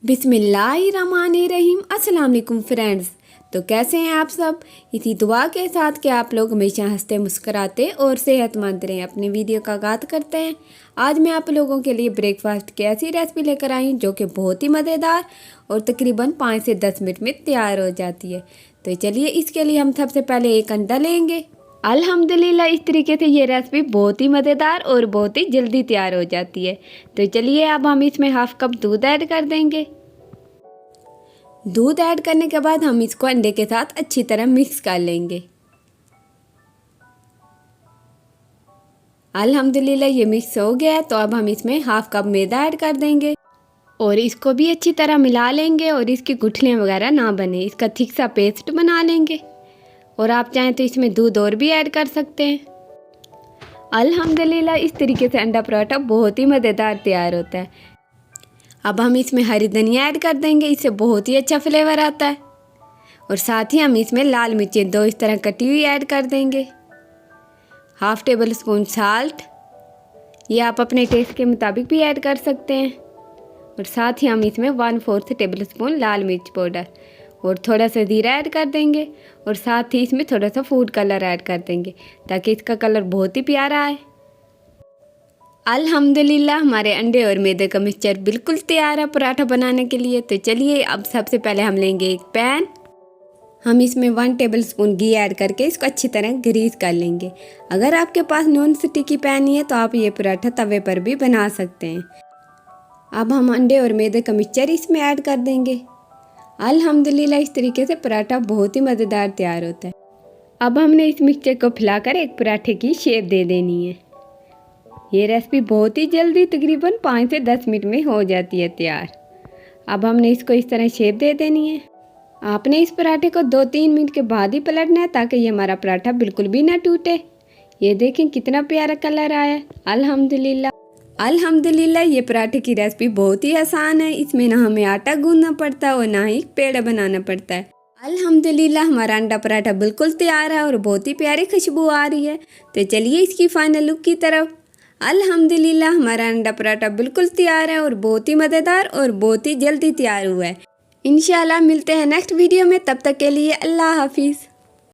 बिस्मिल्लाहिर्रहमानिर्रहीम। अस्सलाम वालेकुम फ्रेंड्स। तो कैसे हैं आप सब? इसी दुआ के साथ कि आप लोग हमेशा हंसते मुस्कराते और सेहतमंद रहें। अपनी वीडियो का आगाज़ करते हैं। आज मैं आप लोगों के लिए ब्रेकफास्ट की ऐसी रेसिपी लेकर आई हूँ जो कि बहुत ही मज़ेदार और तकरीबन 5 से 10 मिनट में तैयार हो जाती है। तो चलिए, इसके लिए हम सबसे पहले एक अंडा लेंगे। अल्हम्दुलिल्लाह इस तरीके से ये रेसिपी बहुत ही मज़ेदार और बहुत ही जल्दी तैयार हो जाती है। तो चलिए, अब हम इसमें हाफ कप दूध ऐड कर देंगे। दूध ऐड करने के बाद हम इसको अंडे के साथ अच्छी तरह मिक्स कर लेंगे। अल्हम्दुलिल्लाह ये मिक्स हो गया है। तो अब हम इसमें हाफ कप मैदा ऐड कर देंगे और इसको भी अच्छी तरह मिला लेंगे और इसकी गुठलियाँ वगैरह ना बने, इसका थिक सा पेस्ट बना लेंगे। और आप चाहें तो इसमें दूध और भी ऐड कर सकते हैं। अल्हम्दुलिल्लाह इस तरीके से अंडा पराठा बहुत ही मज़ेदार तैयार होता है। अब हम इसमें हरी धनिया ऐड कर देंगे, इससे बहुत ही अच्छा फ्लेवर आता है। और साथ ही हम इसमें लाल मिर्चें 2 इस तरह कटी हुई ऐड कर देंगे। हाफ टेबल स्पून साल्ट, ये आप अपने टेस्ट के मुताबिक भी ऐड कर सकते हैं। और साथ ही हम इसमें 1/4 टेबल स्पून लाल मिर्च पाउडर और थोड़ा सा ज़ीरा ऐड कर देंगे। और साथ ही इसमें थोड़ा सा फूड कलर ऐड कर देंगे ताकि इसका कलर बहुत ही प्यारा आए। अल्हम्दुलिल्लाह हमारे अंडे और मैदे का मिक्सचर बिल्कुल तैयार है पराठा बनाने के लिए। तो चलिए, अब सबसे पहले हम लेंगे एक पैन। हम इसमें 1 टेबल स्पून घी ऐड करके इसको अच्छी तरह ग्रीस कर लेंगे। अगर आपके पास नॉन स्टिकी पैन नहीं है तो आप ये पराठा तवे पर भी बना सकते हैं। अब हम अंडे और मैदे का मिक्सचर इसमें ऐड कर देंगे। अल्हम्दुलिल्लाह इस तरीके से पराठा बहुत ही मज़ेदार तैयार होता है। अब हमने इस मिक्सचर को फैलाकर एक पराठे की शेप दे देनी है। ये रेसिपी बहुत ही जल्दी तकरीबन 5 से 10 मिनट में हो जाती है तैयार। अब हमने इसको इस तरह शेप दे देनी है। आपने इस पराठे को 2-3 मिनट के बाद ही पलटना है ताकि ये हमारा पराठा बिल्कुल भी ना टूटे। ये देखें कितना प्यारा कलर आया है। अल्हम्दुलिल्लाह ये पराठे की रेसिपी बहुत ही आसान है। इसमें ना हमें आटा गूंदना पड़ता और ना ही पेड़ा बनाना पड़ता है। अल्हम्दुलिल्लाह हमारा अंडा पराठा बिल्कुल तैयार है और बहुत ही प्यारी खुशबू आ रही है। तो चलिए इसकी फाइनल लुक की तरफ। अल्हम्दुलिल्लाह हमारा अंडा पराठा बिल्कुल तैयार है और बहुत ही मज़ेदार और बहुत ही जल्दी तैयार हुआ है। इंशाल्लाह मिलते हैं नेक्स्ट वीडियो में, तब तक के लिए अल्लाह हाफिज़।